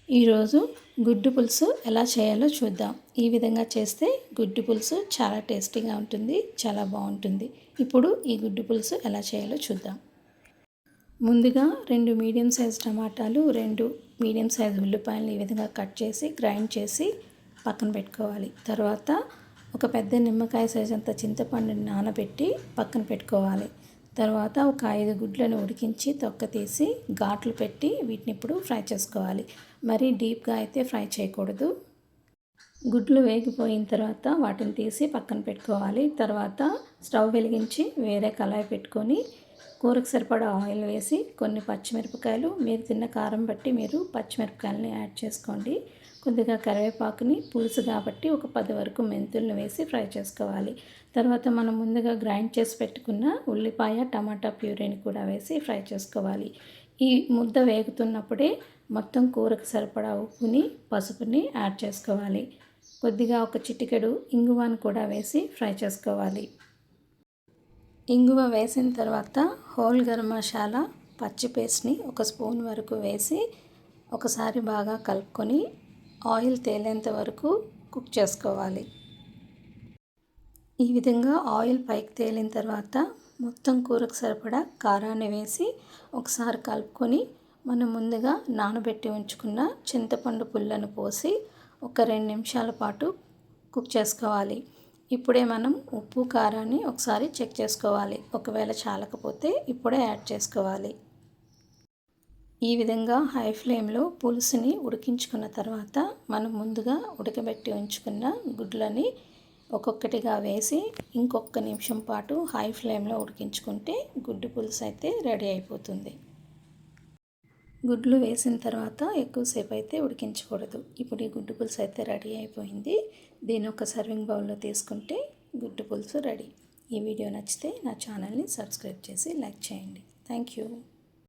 ఈరోజు గుడ్డు పులుసు ఎలా చేయాలో చూద్దాం. ఈ విధంగా చేస్తే గుడ్డు పులుసు చాలా టేస్టీగా ఉంటుంది, చాలా బాగుంటుంది. ఇప్పుడు ఈ గుడ్డు పులుసు ఎలా చేయాలో చూద్దాం. ముందుగా 2 మీడియం సైజ్ టమాటాలు, 2 మీడియం సైజ్ ఉల్లిపాయలను ఈ విధంగా కట్ చేసి గ్రైండ్ చేసి పక్కన పెట్టుకోవాలి. తర్వాత ఒక పెద్ద నిమ్మకాయ సైజ్ అంత చింతపండుని నానబెట్టి పక్కన పెట్టుకోవాలి. తర్వాత ఒక 5 గుడ్లను ఉడికించి తొక్క తీసి ఘాట్లు పెట్టి వీటిని ఇప్పుడు ఫ్రై చేసుకోవాలి. మరీ డీప్గా అయితే ఫ్రై చేయకూడదు. గుడ్లు వేగిపోయిన తర్వాత వాటిని తీసి పక్కన పెట్టుకోవాలి. తర్వాత స్టవ్ వెలిగించి వేరే కళాయి పెట్టుకొని కూరకు సరిపడా ఆయిల్ వేసి కొన్ని పచ్చిమిరపకాయలు, మీరు తిన్న కారం బట్టి మీరు పచ్చిమిరపకాయలని యాడ్ చేసుకోండి. కొద్దిగా కరివేపాకుని, పులుసు కాబట్టి ఒక 10 వరకు మెంతులను వేసి ఫ్రై చేసుకోవాలి. తర్వాత మనం ముందుగా గ్రైండ్ చేసి పెట్టుకున్న ఉల్లిపాయ, టమాటా ప్యూరీని కూడా వేసి ఫ్రై చేసుకోవాలి. ఈ ముద్ద వేగుతున్నప్పుడే మొత్తం కూరకు సరిపడా ఉప్పుని, పసుపుని యాడ్ చేసుకోవాలి. కొద్దిగా ఒక చిటికెడు ఇంగువను కూడా వేసి ఫ్రై చేసుకోవాలి. ఇంగువ వేసిన తర్వాత హోల్ గరం మసాలా, పచ్చి పేస్ట్ని ఒక స్పూన్ వరకు వేసి ఒకసారి బాగా కలుపుకొని ఆయిల్ తేలేంత వరకు కుక్ చేసుకోవాలి. ఈ విధంగా ఆయిల్ పైకి తేలిన తర్వాత మొత్తం కూరకు సరిపడా కారాన్ని వేసి ఒకసారి కలుపుకొని మనం ముందుగా నానబెట్టి ఉంచుకున్న చింతపండు పుల్లను పోసి ఒక 2 నిమిషాల పాటు కుక్ చేసుకోవాలి. ఇప్పుడే మనం ఉప్పు, కారాన్ని ఒకసారి చెక్ చేసుకోవాలి. ఒకవేళ చాలకపోతే ఇప్పుడే యాడ్ చేసుకోవాలి. ఈ విధంగా హై ఫ్లేమ్లో పులుసుని ఉడికించుకున్న తర్వాత మనం ముందుగా ఉడకబెట్టి ఉంచుకున్న గుడ్లని ఒక్కొక్కటిగా వేసి ఇంకొక నిమిషం పాటు హై ఫ్లేమ్లో ఉడికించుకుంటే గుడ్డు పులుసు అయితే రెడీ అయిపోతుంది. గుడ్లు వేసిన తర్వాత ఎక్కువసేపు అయితే ఉడికించకూడదు. ఇప్పుడు ఈ గుడ్డు పులుసు అయితే రెడీ అయిపోయింది. దీన్ని ఒక సర్వింగ్ బౌల్లో తీసుకుంటే గుడ్డు పులుసు రెడీ. ఈ వీడియో నచ్చితే నా ఛానల్ని సబ్స్క్రైబ్ చేసి లైక్ చేయండి. Thank you.